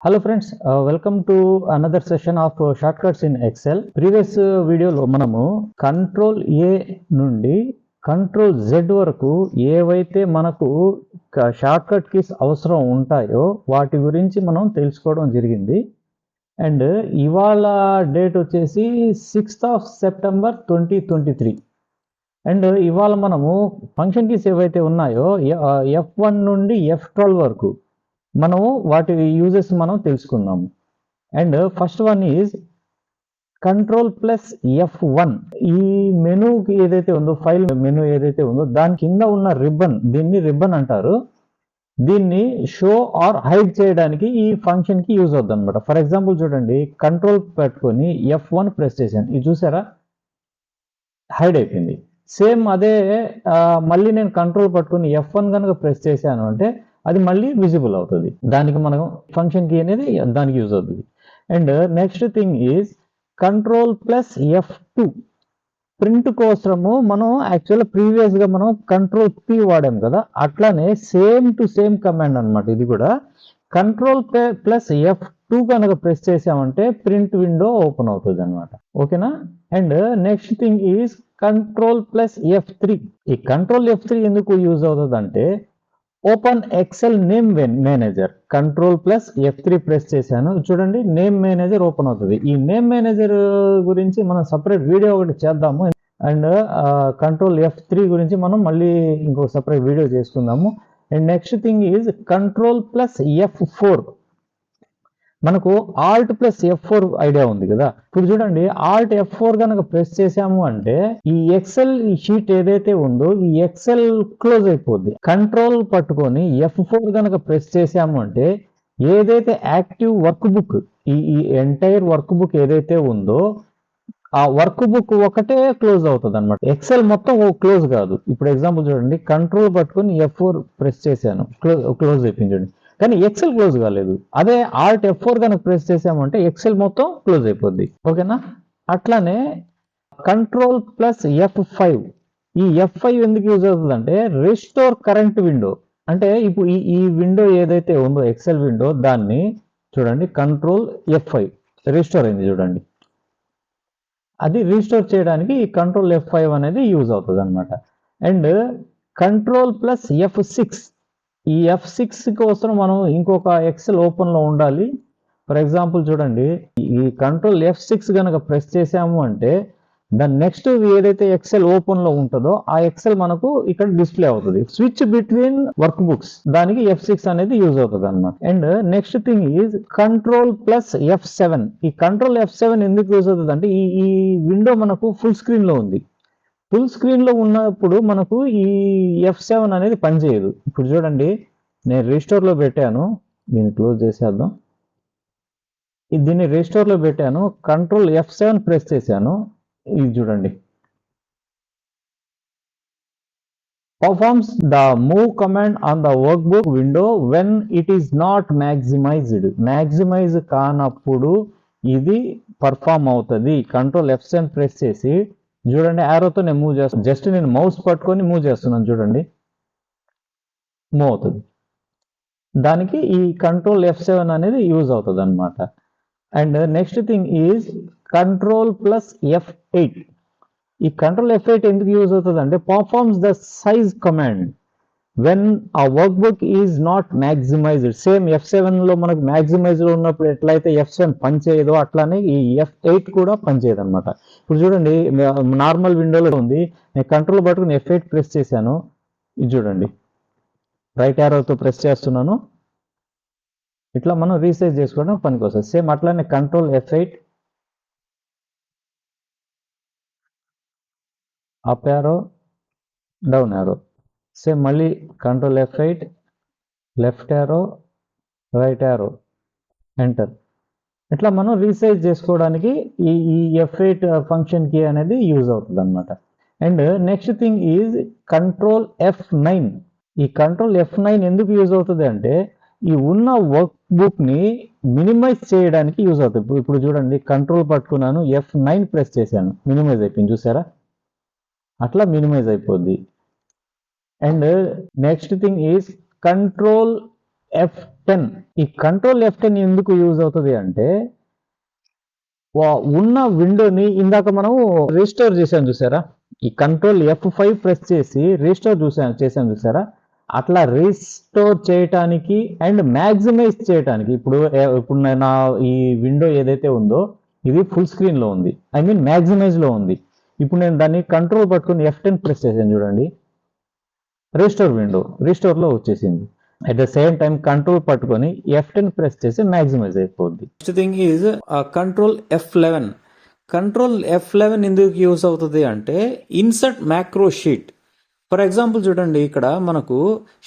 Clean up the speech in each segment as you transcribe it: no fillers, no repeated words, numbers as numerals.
Hello friends, welcome to another session of shortcuts in Excel. Previous video lo manamu Ctrl A nundi Ctrl Z వరకు ఏవైతే మనకు shortcut keys అవసరం ఉంటాయో వాటి గురించి మనం తెలుసుకోవడం జరిగింది. అండ్ ఇవాళ డేట్ వచ్చేసి 6th of September 2023. అండ్ ఇవాళ మనము ఫంక్షన్ కీస్ ఏవైతే ఉన్నాయో F1 నుండి F12 వరకు మనము వాటి యూజెస్ మనం తెలుసుకుందాము. And first one is Ctrl F1. ఈ మెనూ ఏదైతే ఉందో, ఫైల్ మెనూ ఏదైతే ఉందో దాని కింద ఉన్న రిబ్బన్, దీన్ని రిబ్బన్ అంటారు. దీన్ని షో ఆర్ హైడ్ చేయడానికి ఈ ఫంక్షన్ కి యూజ్ అవుతుంది అనమాట. ఫర్ ఎగ్జాంపుల్ చూడండి, కంట్రోల్ పెట్టుకొని F1 ప్రెస్ చేశాను, ఇది చూసారా హైడ్ అయిపోయింది. సేమ్ అదే మళ్ళీ నేను కంట్రోల్ పట్టుకొని F1 కనుక ప్రెస్ చేశాను అంటే అది మళ్ళీ విజిబుల్ అవుతుంది. దానికి మనం ఫంక్షన్ కీ అనేది దానికి యూజ్ అవుతుంది. And next thing is Ctrl F2. Print కోసము మనం యాక్చువల్గా ప్రీవియస్గా మనం Ctrl P వాడాం కదా, అట్లానే సేమ్ టు సేమ్ కమాండ్ అనమాట ఇది కూడా. Ctrl F2 కనుక ప్రెస్ చేసామంటే ప్రింట్ విండో ఓపెన్ అవుతుంది అనమాట. ఓకేనా. And next thing is Ctrl F3. ఈ Ctrl F3 ఎందుకు యూజ్ అవుతుంది అంటే open Excel name manager. Ctrl F3 press చేశాను, చూడండి నేమ్ మేనేజర్ ఓపెన్ అవుతుంది. ఈ నేమ్ మేనేజర్ గురించి మనం సపరేట్ వీడియో ఒకటి చేద్దాము. అండ్ Ctrl F3 గురించి మనం మళ్ళీ ఇంకో సపరేట్ వీడియో చేసుకుందాము. And next thing is Ctrl F4. మనకు Alt F4 ఐడియా ఉంది కదా. ఇప్పుడు చూడండి, Alt F4 కనుక ప్రెస్ చేసాము అంటే ఈ ఎక్సెల్ షీట్ ఏదైతే ఉందో ఈ ఎక్సెల్ క్లోజ్ అయిపోద్ది. కంట్రోల్ పట్టుకొని F4 కనుక ప్రెస్ చేసాము అంటే ఏదైతే యాక్టివ్ వర్క్ బుక్, ఈ ఎంటైర్ వర్క్ బుక్ ఏదైతే ఉందో ఆ వర్క్ బుక్ ఒకటే క్లోజ్ అవుతుంది అనమాట. ఎక్సెల్ మొత్తం క్లోజ్ కాదు. ఇప్పుడు ఎగ్జాంపుల్ చూడండి, కంట్రోల్ పట్టుకొని F4 ప్రెస్ చేశాను, క్లోజ్ అయిపోయింది చూడండి, కానీ ఎక్సెల్ క్లోజ్ కాలేదు. అదే Alt F4 కనుక ప్రెస్ చేసామంటే ఎక్సెల్ మొత్తం క్లోజ్ అయిపోద్ది. ఓకేనా. అట్లానే Ctrl F5. ఈ F5 ఎందుకు యూజ్ అవుతుంది అంటే రిస్టోర్ కరెంట్ విండో. అంటే ఇప్పుడు ఈ విండో ఏదైతే ఉందో ఎక్సెల్ విండో, దాన్ని చూడండి Ctrl F5 రిస్టోర్ అయింది చూడండి. అది రీస్టోర్ చేయడానికి ఈ Ctrl F5 అనేది యూజ్ అవుతుంది అనమాట. And Ctrl F6. ఈ F6 కోసం మనం ఇంకొక ఎక్సెల్ ఓపెన్ లో ఉండాలి. ఫర్ ఎగ్జాంపుల్ చూడండి, ఈ Ctrl F6 కనుక ప్రెస్ చేసాము అంటే దాని నెక్స్ట్ ఏదైతే ఎక్సెల్ ఓపెన్ లో ఉంటుందో ఆ ఎక్సెల్ మనకు ఇక్కడ డిస్ప్లే అవుతుంది. స్విచ్ బిట్వీన్ వర్క్ బుక్స్, దానికి F6 అనేది యూజ్ అవుతుంది అనమాట. And next thing is Ctrl F7. ఈ Ctrl F7 ఎందుకు యూజ్ అవుతుంది అంటే ఈ విండో మనకు ఫుల్ స్క్రీన్ లో ఉంది. ఫుల్ స్క్రీన్ లో ఉన్నప్పుడు మనకు ఈ F7 అనేది పనిచేయదు. ఇప్పుడు చూడండి, నేను రీస్టోర్ లో పెట్టాను, దీన్ని క్లోజ్ చేసేద్దాం. దీన్ని రీస్టోర్ లో పెట్టాను, Ctrl F7 ప్రెస్ చేశాను, ఇది చూడండి performs the move command on the workbook window when it is not maximized. Maximize కానప్పుడు ఇది పర్ఫామ్ అవుతుంది. Ctrl F7 ప్రెస్ చేసి చూడండి, యారోతో నేను మూవ్ చేస్తాను, జస్ట్ నేను మౌస్ పట్టుకొని మూవ్ చేస్తున్నాను చూడండి, మూవ్ అవుతుంది. దానికి ఈ Ctrl F7 అనేది యూజ్ అవుతుంది అనమాట. And next thing is Ctrl F8. ఈ Ctrl F8 ఎందుకు యూజ్ అవుతుంది అంటే performs the size command when a workbook is not maximised. Same F7 లో మనకు మ్యాక్సిమైజ్డ్ ఉన్నప్పుడు ఎట్లయితే F7 పనిచేయదో అట్లానే ఈ F8 కూడా పనిచేయదు అనమాట. ఇప్పుడు చూడండి, నార్మల్ విండోలో ఉంది, నేను కంట్రోల్ పట్టుకుని F8 ప్రెస్ చేశాను, ఇది చూడండి రైట్ యారోతో ప్రెస్ చేస్తున్నాను, ఇట్లా మనం రీసైజ్ చేసుకోవడం పనికి వస్తుంది. సేమ్ అట్లానే Ctrl F8 up arrow, down arrow, same మళ్ళీ Ctrl F8 left arrow, right arrow, enter. ఇట్లా మనం రీసైజ్ చేసుకోవడానికి ఈ F8 ఫంక్షన్ కీ అనేది యూజ్ అవుతుంది అనమాట. And next thing is Ctrl F9. ఈ Ctrl F9 ఎందుకు యూజ్ అవుతుంది అంటే ఈ ఉన్న వర్క్ బుక్ ని మినిమైజ్ చేయడానికి యూజ్ అవుతుంది. ఇప్పుడు చూడండి, కంట్రోల్ పట్టుకున్నాను, F9 ప్రెస్ చేశాను, మినిమైజ్ అయిపోయింది చూసారా, అట్లా మినిమైజ్ అయిపోద్ది. And next thing is Ctrl F10 ఈ కంట్రోల్ F10 ఎందుకు యూజ్ అవుతుంది అంటే ఉన్న విండోని ఇందాక మనం రీస్టోర్ చేసాం చూసారా, ఈ కంట్రోల్ F5 ప్రెస్ చేసి రీస్టోర్ చేసాం చూసారా, అట్లా రీస్టోర్ చేయటానికి అండ్ మ్యాక్సిమైజ్ చేయటానికి. ఇప్పుడు నా ఈ విండో ఏదైతే ఉందో ఇది ఫుల్ స్క్రీన్ లో ఉంది, ఐ మీన్ మ్యాక్సిమైజ్ లో ఉంది. ఇప్పుడు నేను దాన్ని కంట్రోల్ పట్టుకుని F10 ప్రెస్ చేశాను చూడండి, రీస్టోర్ విండో రీస్టోర్ లో వచ్చేసింది. At the same time control పట్టుకొని F10 ప్రెస్ చేసి మ్యాక్సిమైజ్ అయిపోద్ది. Next thing is control F11. Control F11 ఎందుకు యూస్ అవుతుంది అంటే insert macro sheet. For example చూడండి, ఇక్కడ మనకు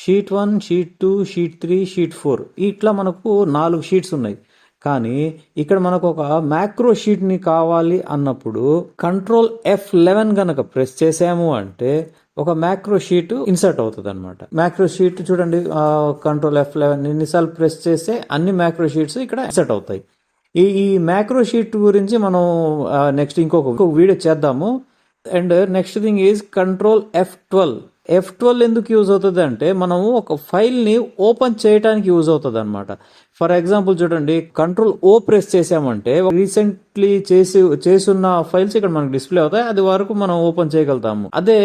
షీట్ 1, షీట్ 2, షీట్ 3, షీట్ 4 ఇట్లా మనకు 4 షీట్స్ ఉన్నాయి. కానీ ఇక్కడ మనకు ఒక మ్యాక్రో షీట్ని కావాలి అన్నప్పుడు కంట్రోల్ F11 కనుక ప్రెస్ చేసాము అంటే ఒక మ్యాక్రో షీట్ ఇన్సర్ట్ అవుతుంది అనమాట. మ్యాక్రో షీట్ చూడండి, కంట్రోల్ F11 ఎన్నిసార్లు ప్రెస్ చేస్తే అన్ని మ్యాక్రో షీట్స్ ఇక్కడ ఇన్సర్ట్ అవుతాయి. ఈ మ్యాక్రో షీట్ గురించి మనం నెక్స్ట్ ఇంకొక వీడియో చేద్దాము. And next thing is control F12. F12 ఎందుకు యూజ్ అవుతుంది అంటే మనము ఒక ఫైల్ని ఓపెన్ చేయడానికి యూజ్ అవుతుంది అనమాట. ఫర్ ఎగ్జాంపుల్ చూడండి, కంట్రోల్ O ప్రెస్ చేసామంటే రీసెంట్లీ చేసున్న ఫైల్స్ ఇక్కడ మనకు డిస్ప్లే అవుతాయి, అది వరకు మనం ఓపెన్ చేయగలుగుతాము. అదే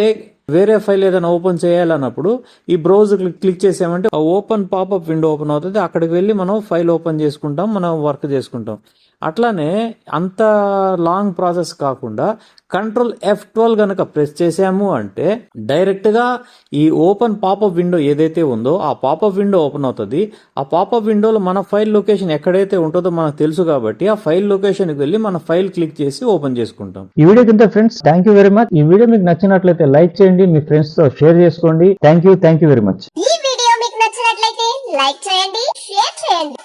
వేరే ఫైల్ ఏదైనా ఓపెన్ చేయాలన్నప్పుడు ఈ బ్రౌజ్ క్లిక్ చేసామంటే ఓపెన్ పాపప్ విండో ఓపెన్ అవుతుంది, అక్కడికి వెళ్ళి మనం ఫైల్ ఓపెన్ చేసుకుంటాం, మనం వర్క్ చేసుకుంటాం. అట్లానే అంత లాంగ్ ప్రాసెస్ కాకుండా కంట్రోల్ F12 కనుక ప్రెస్ చేసాము అంటే డైరెక్ట్గా ఈ ఓపెన్ పాపప్ విండో ఏదైతే ఉందో ఆ పాపప్ విండో ఓపెన్ అవుతుంది. ఆ పాపప్ విండోలో మన ఫైల్ లొకేషన్ ఎక్కడైతే ఉంటుందో మనకు తెలుసు కాబట్టి ఆ ఫైల్ లొకేషన్కి వెళ్ళి మన ఫైల్ క్లిక్ చేసి ఓపెన్ చేసుకుంటాం. ఈ వీడియో కింద friends thank you very much. ఈ వీడియో మీకు నచ్చినట్లయితే లైక్ చేయండి, మీ ఫ్రెండ్స్ తో షేర్ చేసుకోండి. Thank you very much. ఈ వీడియో మీకు నచ్చినట్లయితే లైక్ చేయండి, షేర్ చేయండి.